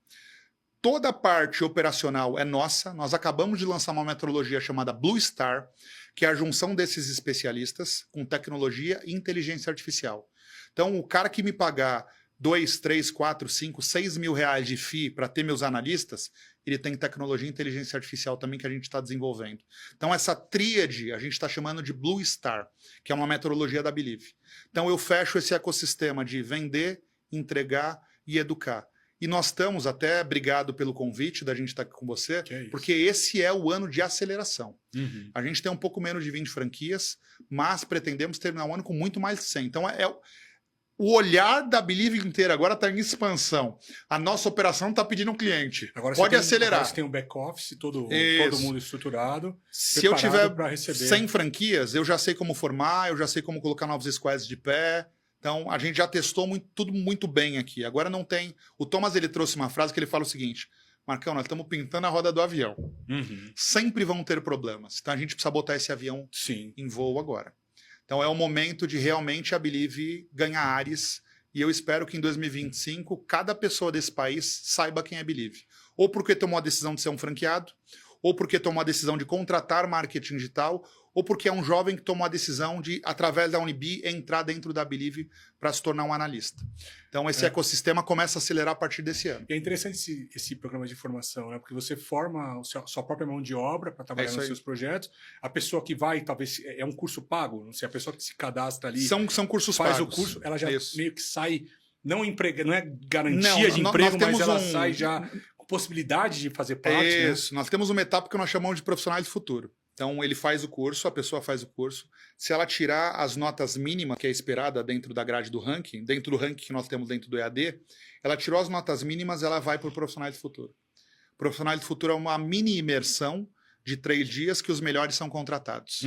Toda a parte operacional é nossa. Nós acabamos de lançar uma metodologia chamada Blue Star, que é a junção desses especialistas com tecnologia e inteligência artificial. Então, o cara que me pagar 2, 3, 4, 5, 6 mil reais de FII para ter meus analistas, ele tem tecnologia e inteligência artificial também que a gente está desenvolvendo. Então, essa tríade a gente está chamando de Blue Star, que é uma metodologia da Believe. Então, eu fecho esse ecossistema de vender, entregar e educar. E nós estamos, até obrigado pelo convite da gente estar aqui com você, porque esse é o ano de aceleração. A gente tem um pouco menos de 20 franquias, mas pretendemos terminar o ano com muito mais de 100. Então, o olhar da Believe inteira agora está em expansão. A nossa operação está pedindo um cliente. Agora pode acelerar. Agora você tem um back-office, todo mundo estruturado. Se eu tiver 100 franquias, eu já sei como formar, eu já sei como colocar novos squads de pé. Então, a gente já testou tudo muito bem aqui. Agora não tem... O Thomas, ele trouxe uma frase que ele fala o seguinte: Marcão, nós estamos pintando a roda do avião. Sempre vão ter problemas. Então, a gente precisa botar esse avião em voo agora. Então, é o momento de realmente a Believe ganhar ares. E eu espero que em 2025, cada pessoa desse país saiba quem é Believe. Ou porque tomou a decisão de ser um franqueado, ou porque tomou a decisão de contratar marketing digital, ou porque é um jovem que tomou a decisão de, através da Unibi, entrar dentro da Believe para se tornar um analista. Então, esse ecossistema começa a acelerar a partir desse ano. E é interessante esse programa de formação, né? Porque você forma a sua própria mão de obra para trabalhar nos seus projetos. A pessoa que vai, talvez, é um curso pago, não sei, a pessoa que se cadastra ali... São cursos faz pagos. O curso, ela já meio que sai... Não é garantia de emprego, mas ela sai já com possibilidade de fazer parte. Isso. Né? Nós temos uma etapa que nós chamamos de profissionais do futuro. Então, ele faz o curso, a pessoa faz o curso. Se ela tirar as notas mínimas que é esperada dentro da grade do ranking, dentro do ranking que nós temos dentro do EAD, ela tirou as notas mínimas, ela vai para o Profissionais do Futuro. O Profissionais do Futuro é uma mini imersão de 3 dias que os melhores são contratados.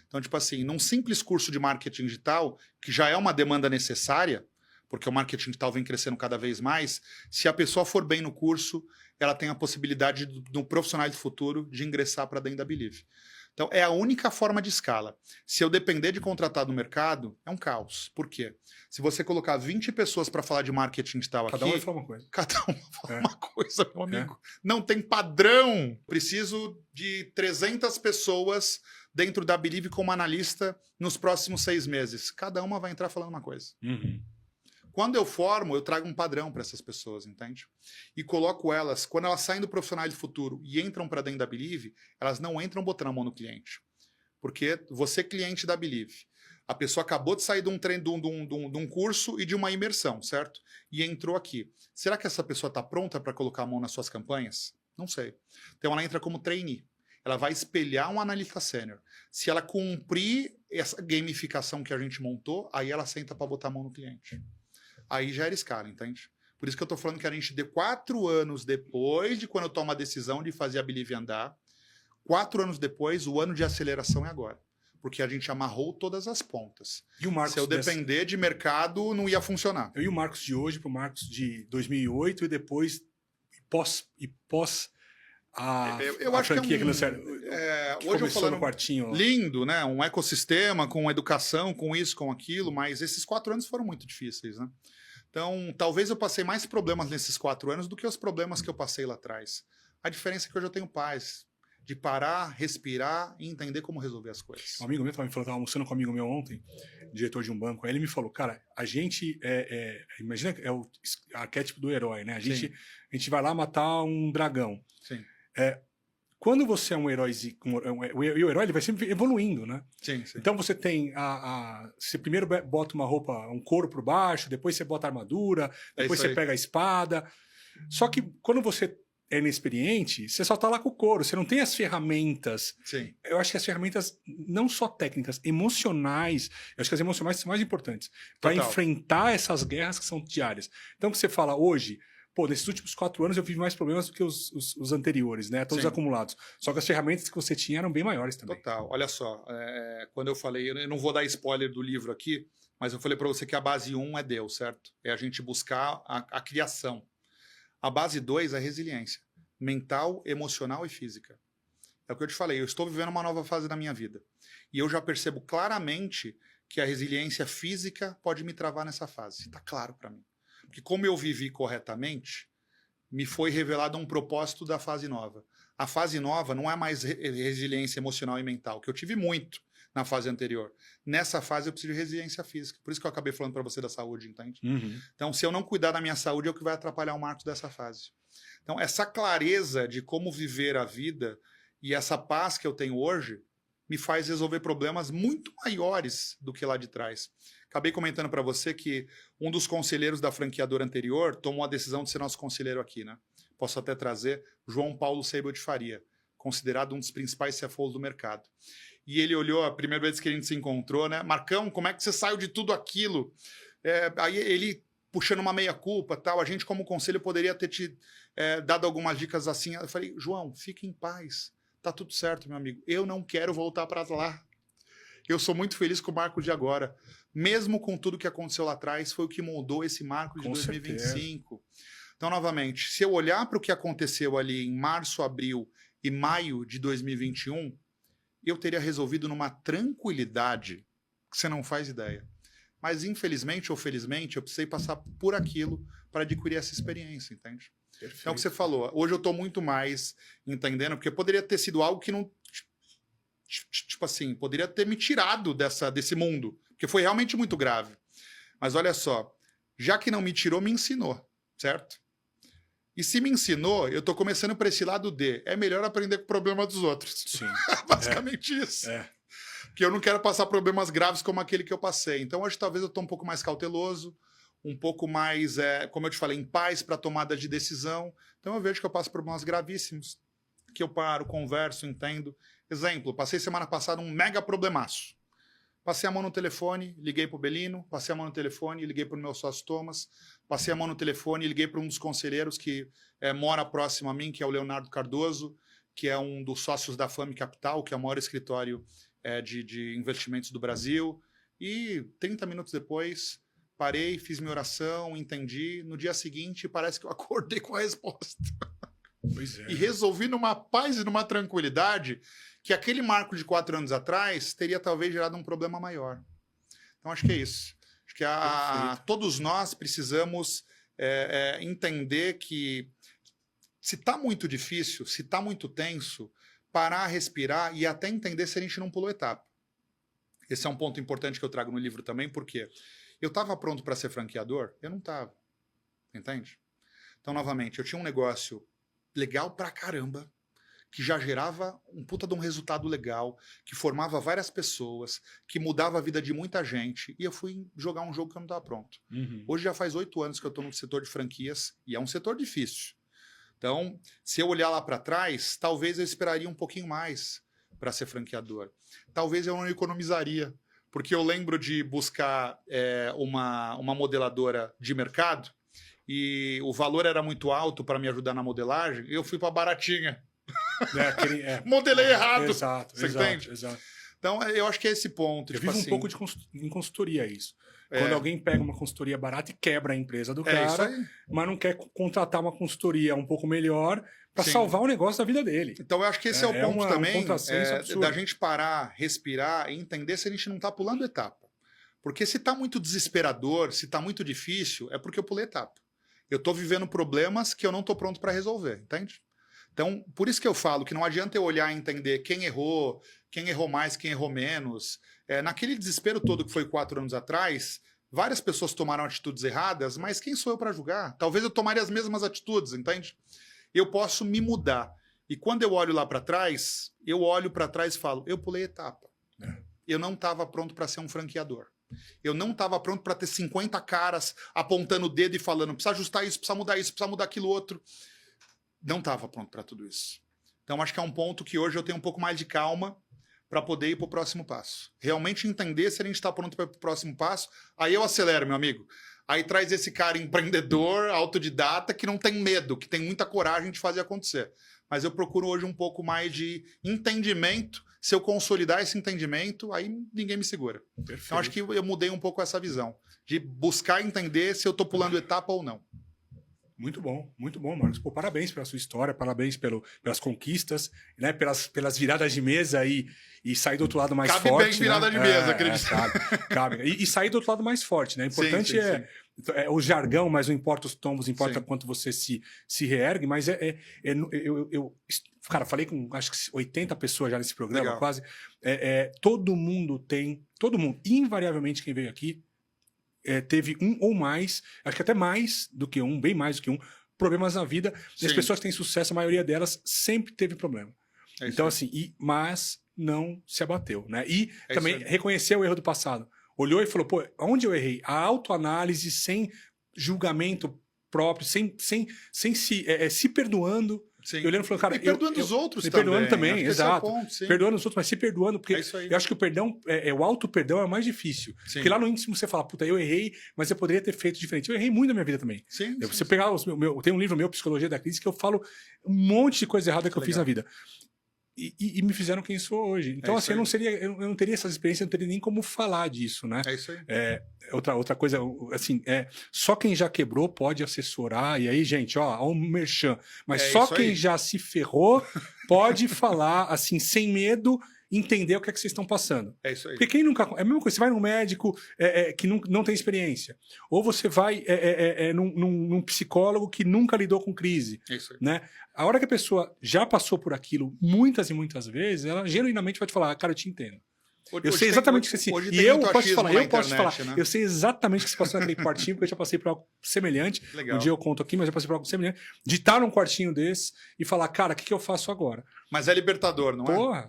Então, tipo assim, num simples curso de marketing digital, que já é uma demanda necessária, porque o marketing digital vem crescendo cada vez mais, se a pessoa for bem no curso, ela tem a possibilidade, no Profissionais do Futuro, de ingressar para dentro da Believe. Então, é a única forma de escala. Se eu depender de contratar no mercado, é um caos. Por quê? Se você colocar 20 pessoas para falar de marketing digital aqui... Cada um vai falar uma coisa. Cada um vai falar uma coisa, meu amigo. Não tem padrão. Preciso de 300 pessoas dentro da Believe como analista nos próximos 6 meses. Cada uma vai entrar falando uma coisa. Quando eu formo, eu trago um padrão para essas pessoas, entende? E coloco elas, quando elas saem do Profissional do Futuro e entram para dentro da Believe, elas não entram botando a mão no cliente. Porque você é cliente da Believe. A pessoa acabou de sair de um curso e de uma imersão, certo? E entrou aqui. Será que essa pessoa está pronta para colocar a mão nas suas campanhas? Não sei. Então ela entra como trainee. Ela vai espelhar um analista sênior. Se ela cumprir essa gamificação que a gente montou, aí ela senta para botar a mão no cliente. Aí já era escala, entende? Por isso que eu tô falando que a gente deu 4 anos depois de quando eu tomo a decisão de fazer a Believe andar, 4 anos depois, o ano de aceleração é agora. Porque a gente amarrou todas as pontas. E o Marcos Se eu depender de mercado, não ia funcionar. Eu e o Marcos de hoje pro Marcos de 2008 e depois pós eu acho que hoje eu falando no quartinho. Lindo, né? Um ecossistema com educação, com isso, com aquilo, mas esses 4 anos foram muito difíceis, né? Então, talvez eu passei mais problemas nesses 4 anos do que os problemas que eu passei lá atrás. A diferença é que hoje eu tenho paz de parar, respirar e entender como resolver as coisas. Um amigo meu estava almoçando com um amigo meu ontem, diretor de um banco, aí ele me falou, cara, a gente, imagina, é o arquétipo do herói, né? A gente vai lá matar um dragão. Sim. Quando você é um herói, o herói ele vai sempre evoluindo, né? Sim. Então você tem você primeiro bota uma roupa, um couro por baixo, depois você bota a armadura, depois você pega a espada. Só que quando você é inexperiente, você só tá lá com o couro, você não tem as ferramentas. Sim. Eu acho que as ferramentas, não só técnicas, emocionais, eu acho que as emocionais são mais importantes para enfrentar essas guerras que são diárias. Então, o que você fala hoje, pô, nesses últimos 4 anos eu tive mais problemas do que os anteriores, né? Todos acumulados. Só que as ferramentas que você tinha eram bem maiores também. Total. Olha só, quando eu falei, eu não vou dar spoiler do livro aqui, mas eu falei para você que a base 1 é Deus, certo? É a gente buscar a criação. A base 2 é resiliência. Mental, emocional e física. É o que eu te falei, eu estou vivendo uma nova fase da minha vida. E eu já percebo claramente que a resiliência física pode me travar nessa fase. Está claro para mim. Porque como eu vivi corretamente, me foi revelado um propósito da fase nova. A fase nova não é mais resiliência emocional e mental, que eu tive muito na fase anterior. Nessa fase eu preciso de resiliência física. Por isso que eu acabei falando para você da saúde, entende? Então, se eu não cuidar da minha saúde, é o que vai atrapalhar o Marcos dessa fase. Então, essa clareza de como viver a vida e essa paz que eu tenho hoje me faz resolver problemas muito maiores do que lá de trás. Acabei comentando para você que um dos conselheiros da franqueadora anterior tomou a decisão de ser nosso conselheiro aqui, né? Posso até trazer João Paulo Seibel de Faria, considerado um dos principais CFOs do mercado. E ele olhou a primeira vez que a gente se encontrou, né? Marcão, como é que você saiu de tudo aquilo? Aí ele puxando uma meia-culpa, tal. A gente, como conselho, poderia ter te dado algumas dicas assim. Eu falei, João, fique em paz. Tá tudo certo, meu amigo. Eu não quero voltar para lá. Eu sou muito feliz com o Marcos de agora. Mesmo com tudo que aconteceu lá atrás, foi o que moldou esse Marcos de 2025. Então, novamente, se eu olhar para o que aconteceu ali em março, abril e maio de 2021, eu teria resolvido numa tranquilidade que você não faz ideia. Mas, infelizmente ou felizmente, eu precisei passar por aquilo para adquirir essa experiência, entende? Perfeito. Então, o que você falou, hoje eu estou muito mais entendendo, porque poderia ter sido algo que não... Tipo assim, poderia ter me tirado desse mundo, porque foi realmente muito grave. Mas olha só, já que não me tirou, me ensinou, certo? E se me ensinou, eu tô começando para esse lado de é melhor aprender com o problema dos outros. Sim. Basicamente isso. Porque eu não quero passar problemas graves como aquele que eu passei. Então, hoje talvez eu tô um pouco mais cauteloso, um pouco mais, como eu te falei, em paz para tomada de decisão. Então, eu vejo que eu passo problemas gravíssimos, que eu paro, converso, entendo. Exemplo, passei semana passada um mega problemaço. Passei a mão no telefone, liguei para o Belino, passei a mão no telefone, liguei para o meu sócio Thomas, passei a mão no telefone e liguei para um dos conselheiros que mora próximo a mim, que é o Leonardo Cardoso, que é um dos sócios da Fame Capital, que é o maior escritório de investimentos do Brasil. E 30 minutos depois, parei, fiz minha oração, entendi. No dia seguinte, parece que eu acordei com a resposta. Pois é. E resolvi numa paz e numa tranquilidade que aquele marco de 4 anos atrás teria talvez gerado um problema maior. Então, acho que é isso. Acho que todos nós precisamos entender que se está muito difícil, se está muito tenso, parar, respirar e até entender se a gente não pulou etapa. Esse é um ponto importante que eu trago no livro também, porque eu estava pronto para ser franqueador? Eu não estava. Entende? Então, novamente, eu tinha um negócio legal pra caramba, que já gerava um puta de um resultado legal, que formava várias pessoas, que mudava a vida de muita gente, e eu fui jogar um jogo que eu não estava pronto. Hoje já faz 8 anos que eu estou no setor de franquias, e é um setor difícil. Então, se eu olhar lá para trás, talvez eu esperaria um pouquinho mais para ser franqueador. Talvez eu não economizaria, porque eu lembro de buscar uma modeladora de mercado, e o valor era muito alto para me ajudar na modelagem, e eu fui para baratinha. Modelei errado. Exato, você entende? Exato. Então, eu acho que é esse ponto. Eu tipo vivo assim, um pouco em consultoria isso. Quando alguém pega uma consultoria barata e quebra a empresa do cara, mas não quer contratar uma consultoria um pouco melhor para salvar o negócio da vida dele. Então, eu acho que esse é o ponto também da gente parar, respirar e entender se a gente não está pulando etapa. Porque se está muito desesperador, se está muito difícil, é porque eu pulei etapa. Eu estou vivendo problemas que eu não estou pronto para resolver, entende? Então, por isso que eu falo que não adianta eu olhar e entender quem errou mais, quem errou menos. Naquele desespero todo que foi 4 anos atrás, várias pessoas tomaram atitudes erradas, mas quem sou eu para julgar? Talvez eu tomaria as mesmas atitudes, entende? Eu posso me mudar. E quando eu olho lá para trás, eu olho para trás e falo, eu pulei etapa. Eu não estava pronto para ser um franqueador. Eu não estava pronto para ter 50 caras apontando o dedo e falando, precisa ajustar isso, precisa mudar aquilo outro. Não estava pronto para tudo isso. Então, acho que é um ponto que hoje eu tenho um pouco mais de calma para poder ir para o próximo passo. Realmente entender se a gente está pronto para ir para o próximo passo. Aí eu acelero, meu amigo. Aí traz esse cara empreendedor, autodidata, que não tem medo, que tem muita coragem de fazer acontecer. Mas eu procuro hoje um pouco mais de entendimento. Se eu consolidar esse entendimento, aí ninguém me segura. Perfeito. Então, acho que eu mudei um pouco essa visão. De buscar entender se eu estou pulando etapa ou não. Muito bom, Marcos. Pô, parabéns pela sua história, parabéns pelas conquistas, né? Pelas viradas de mesa e sair do outro lado mais forte. Cabe bem virada de mesa, acredito. Cabe. E sair do outro lado mais forte, né? O importante sim. É o jargão, mas não importa os tombos, importa quanto você se reergue, mas cara, falei com acho que 80 pessoas já nesse programa, legal. Quase. Todo mundo, invariavelmente quem veio aqui, teve um ou mais, acho que até mais do que um, bem mais do que um, problemas na vida. Sim. As pessoas que têm sucesso, a maioria delas sempre teve problema. Então, assim, mas não se abateu, né? E também reconheceu o erro do passado. Olhou e falou, pô, onde eu errei? A autoanálise sem julgamento próprio, sem se perdoando. Sim. E olhando e falando, cara, perdoando os outros também. Perdoando também, exato. Perdoando os outros, mas se perdoando, porque eu acho que o perdão, o auto-perdão é o mais difícil. Sim. Porque lá no íntimo você fala, puta, eu errei, mas eu poderia ter feito diferente. Eu errei muito na minha vida também. Sim, você pegar tem um livro meu, Psicologia da Crise, que eu falo um monte de coisa errada que eu fiz na vida. E me fizeram quem sou hoje. Então, assim, eu não teria essas experiências, eu não teria nem como falar disso, né? É isso aí. Outra coisa, assim, só quem já quebrou pode assessorar, e aí, gente, ó, um merchan. Mas só quem já se ferrou pode falar, assim, sem medo entender o que é que vocês estão passando. É isso aí. Porque quem nunca... É a mesma coisa, você vai num médico que não tem experiência. Ou você vai num psicólogo que nunca lidou com crise. É isso aí. Né? A hora que a pessoa já passou por aquilo muitas e muitas vezes, ela genuinamente vai te falar, cara, eu te entendo. Eu sei exatamente o que você... E eu posso te falar, né? Eu sei exatamente o que você passou naquele quartinho, porque eu já passei por algo semelhante. Legal. Um dia eu conto aqui, mas eu passei por algo semelhante. De estar num quartinho desse e falar, cara, o que eu faço agora? Mas é libertador, não é? Porra!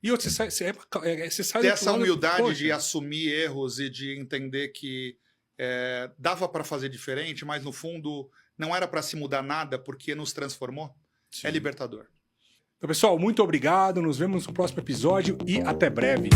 E outro, você sai ter essa humildade poxa, de assumir erros e de entender que dava para fazer diferente, mas no fundo não era para se mudar nada porque nos transformou. Sim. É libertador. Então, pessoal, muito obrigado. Nos vemos no próximo episódio e até breve.